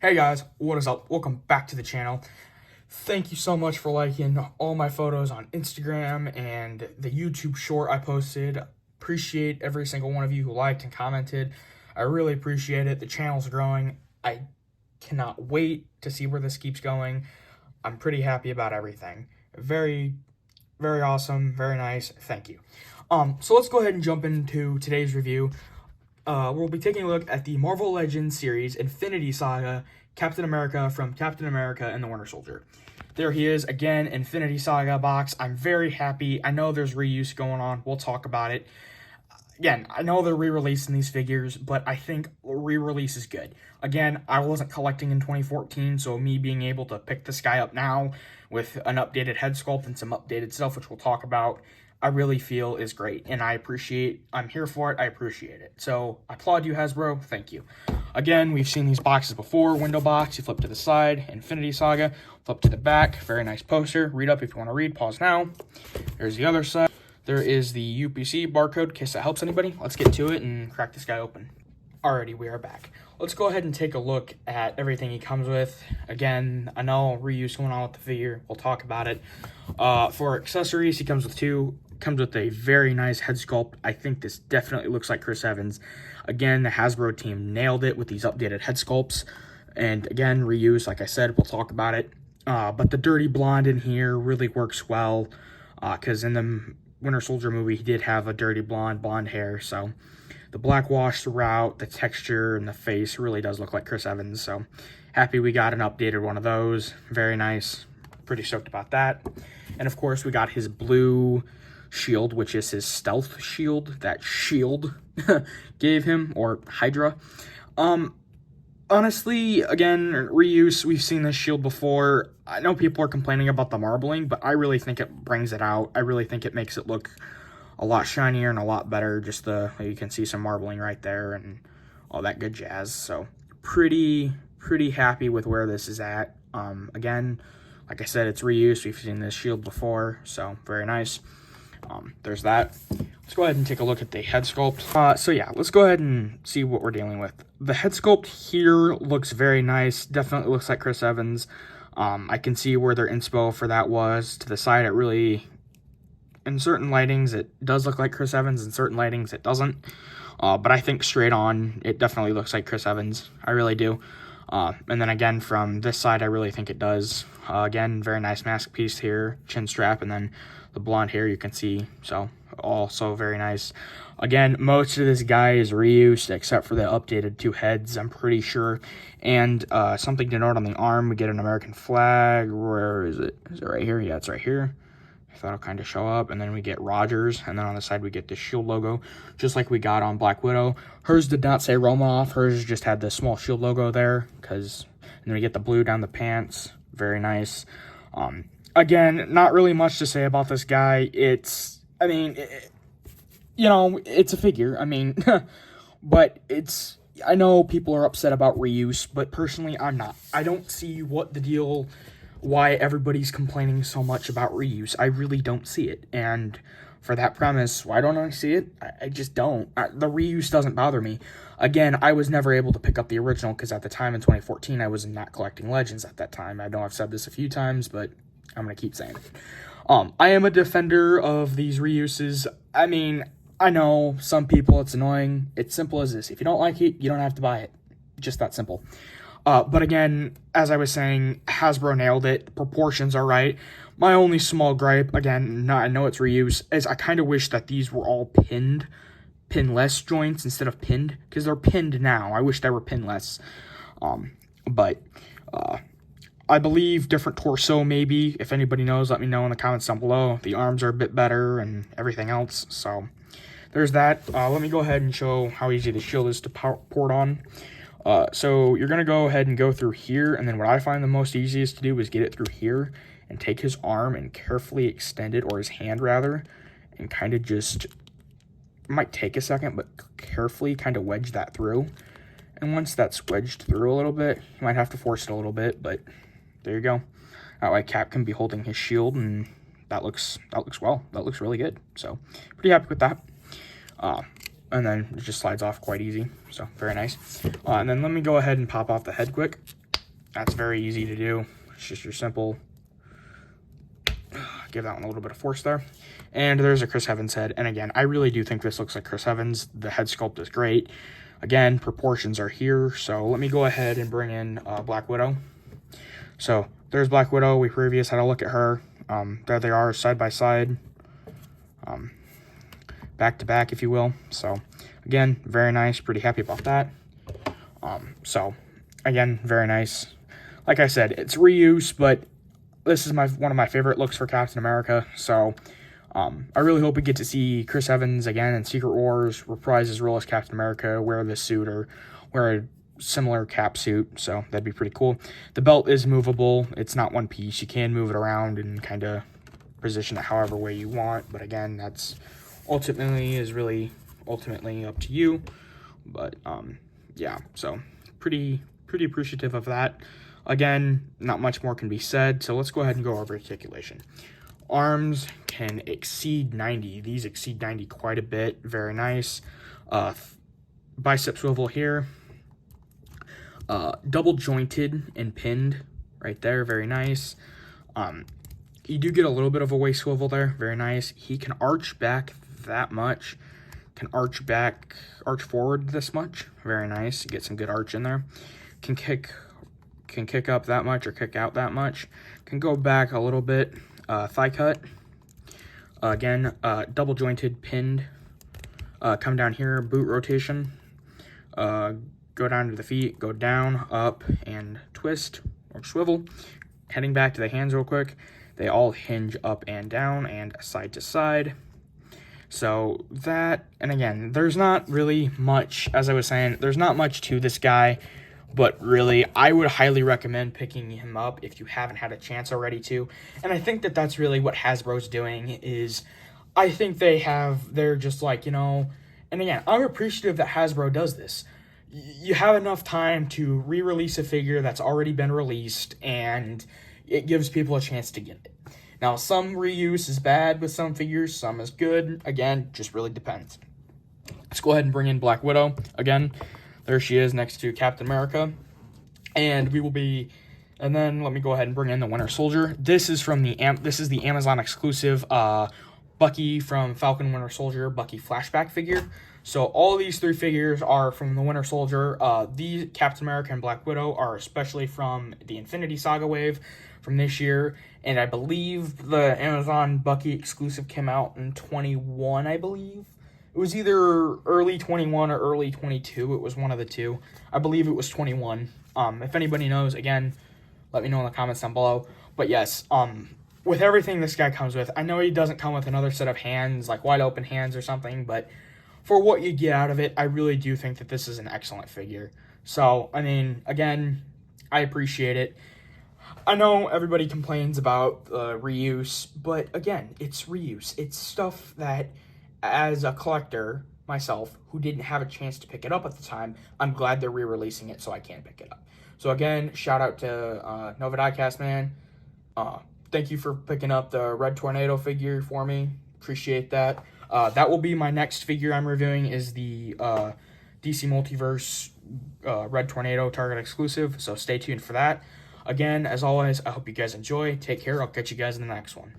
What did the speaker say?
Hey guys, what is up? Welcome back to the channel. Thank you so much for liking all my photos on Instagram and the YouTube short I posted. Appreciate every single one of you who liked and commented. I really appreciate it. The channel's growing. I cannot wait to see where this keeps going. I'm pretty happy about everything. Very awesome, very nice. Thank you. So let's go ahead and jump into today's review. We'll be taking a look at the Marvel Legends series Infinity Saga, Captain America from Captain America and the Winter Soldier. There he is, again, Infinity Saga box. I'm very happy. I know there's reuse going on. We'll talk about it. Again, I know they're re-releasing these figures, but I think re-release is good. Again, I wasn't collecting in 2014, so me being able to pick this guy up now with an updated head sculpt and some updated stuff, which we'll talk about, I really feel is great, and I'm here for it, I appreciate it. So, I applaud you, Hasbro, thank you. Again, we've seen these boxes before, window box, you flip to the side, Infinity Saga, flip to the back, very nice poster, read up if you want to read, pause now. There's the other side. There is the UPC barcode, in case that helps anybody. Let's get to it and crack this guy open. Alrighty, we are back. Let's go ahead and take a look at everything he comes with. Again, I know reuse going on with the figure, we'll talk about it. For accessories, he comes with two. Comes with a very nice head sculpt. I think this definitely looks like Chris Evans. Again, the Hasbro team nailed it with these updated head sculpts. And again, reuse, like I said, we'll talk about it. But the dirty blonde in here really works well. Because in the Winter Soldier movie, he did have a dirty blonde hair. So the black wash throughout, the texture, and the face really does look like Chris Evans. So happy we got an updated one of those. Very nice. Pretty stoked about that. And of course, we got his blue shield, which is his stealth shield that Shield gave him, or Hydra. Honestly, again, reuse, we've seen this shield before. I know people are complaining about the marbling, but I really think it brings it out. I really think it makes it look a lot shinier and a lot better. Just you can see some marbling right there and all that good jazz. So pretty happy with where this is at. Again, like I said, it's reuse. We've seen this shield before, so very nice. There's that. Let's go ahead and take a look at the head sculpt. So yeah, let's go ahead and see what we're dealing with. The head sculpt here looks very nice. Definitely looks like Chris Evans. I can see where their inspo for that was. To the side, it really, in certain lightings, it does look like Chris Evans. In certain lightings, it doesn't. But I think straight on, it definitely looks like Chris Evans. I really do. And then again, from this side, I really think it does. Again, very nice mask piece here, chin strap, and then the blonde hair you can see, so also very nice. Again, most of this guy is reused except for the updated two heads, I'm pretty sure. And something to note on the arm, we get an American flag. Where is it? Is it right here? Yeah, it's right here. That'll kind of show up, and then we get Rogers, and then on the side we get the shield logo, just like we got on Black Widow. Hers did not say Romanoff. Hers just had the small shield logo there, and then we get the blue down the pants. Very nice. Again, not really much to say about this guy. It's a figure. I mean, but I know people are upset about reuse, but personally, I'm not. I don't see why everybody's complaining so much about reuse. I really don't see it. And for that premise, why don't I see it? I just don't. The reuse doesn't bother me. Again, I was never able to pick up the original because at the time in 2014, I was not collecting Legends at that time. I know I've said this a few times, but I'm going to keep saying it. I am a defender of these reuses. I mean, I know some people, it's annoying. It's simple as this. If you don't like it, you don't have to buy it. Just that simple. But again, as I was saying, Hasbro nailed it. Proportions are right. My only small gripe, again, I know it's reuse, is I kind of wish that these were all pinless joints instead of pinned, because they're pinned now. I wish they were pinless. But I believe different torso maybe. If anybody knows, let me know in the comments down below. The arms are a bit better and everything else. So there's that. Let me go ahead and show how easy the shield is to port on. So you're going to go ahead and go through here, and then what I find the most easiest to do is get it through here and take his arm and carefully extend it, or his hand rather, and kind of just, it might take a second, but carefully kind of wedge that through. And once that's wedged through a little bit, you might have to force it a little bit, but there you go. That way Cap can be holding his shield, and that looks well. That looks really good. So pretty happy with that. And then it just slides off quite easy, so very nice. And then let me go ahead and pop off the head quick. that's very easy to do. It's just your simple, give that one a little bit of force there. And there's a Chris Evans head. And again, I really do think this looks like Chris Evans. The head sculpt is great. Again, proportions are here. So let me go ahead and bring in Black Widow. So there's Black Widow. We previous had a look at her. There they are, side by side. Back to back, if you will. So again, very nice. Pretty happy about that. So again, very nice. Like I said, it's reuse, but this is one of my favorite looks for Captain America. So I really hope we get to see Chris Evans again in Secret Wars, reprise his role as Captain America, wear this suit or wear a similar cap suit. So that'd be pretty cool. The belt is movable. It's not one piece. You can move it around and kind of position it however way you want. But again, that's ultimately up to you. But yeah, so pretty appreciative of that. Again, not much more can be said, so let's go ahead and go over articulation. Arms can exceed 90. These exceed 90 quite a bit. Very nice. Bicep swivel here. Double jointed and pinned right there. Very nice. You do get a little bit of a waist swivel there. Very nice. He can arch back that much. Can arch forward this much. Very nice. You get some good arch in there. Can kick up that much or kick out that much. Can go back a little bit. Thigh cut. Again, double jointed, pinned. Come down here, boot rotation. Go down to the feet, go down, up, and twist or swivel. Heading back to the hands real quick. They all hinge up and down and side to side. So that, and again, there's not really much, as I was saying, there's not much to this guy, but really, I would highly recommend picking him up if you haven't had a chance already to. And I think that that's really what Hasbro's doing is, I think they're just like, you know, and again, I'm appreciative that Hasbro does this. You have enough time to re-release a figure that's already been released, and it gives people a chance to get it. Now, some reuse is bad with some figures, some is good. Again, just really depends. Let's go ahead and bring in Black Widow. Again, there she is next to Captain America. And then let me go ahead and bring in the Winter Soldier. This is the Amazon exclusive Bucky from Falcon Winter Soldier, Bucky flashback figure. So all of these three figures are from the Winter Soldier. The Captain America and Black Widow are especially from the Infinity Saga wave from this year. And I believe the Amazon Bucky exclusive came out in 21, I believe. It was either early 21 or early 22. It was one of the two. I believe it was 21. If anybody knows, again, let me know in the comments down below. But yes, with everything this guy comes with, I know he doesn't come with another set of hands, like wide open hands or something, but for what you get out of it, I really do think that this is an excellent figure. So, I mean, again, I appreciate it. I know everybody complains about reuse, but again, it's reuse. It's stuff that, as a collector myself, who didn't have a chance to pick it up at the time, I'm glad they're re-releasing it so I can pick it up. So again, shout out to Nova Diecast, man. Thank you for picking up the Red Tornado figure for me. Appreciate that. That will be my next figure I'm reviewing is the DC Multiverse Red Tornado Target exclusive, so stay tuned for that. Again, as always, I hope you guys enjoy. Take care. I'll catch you guys in the next one.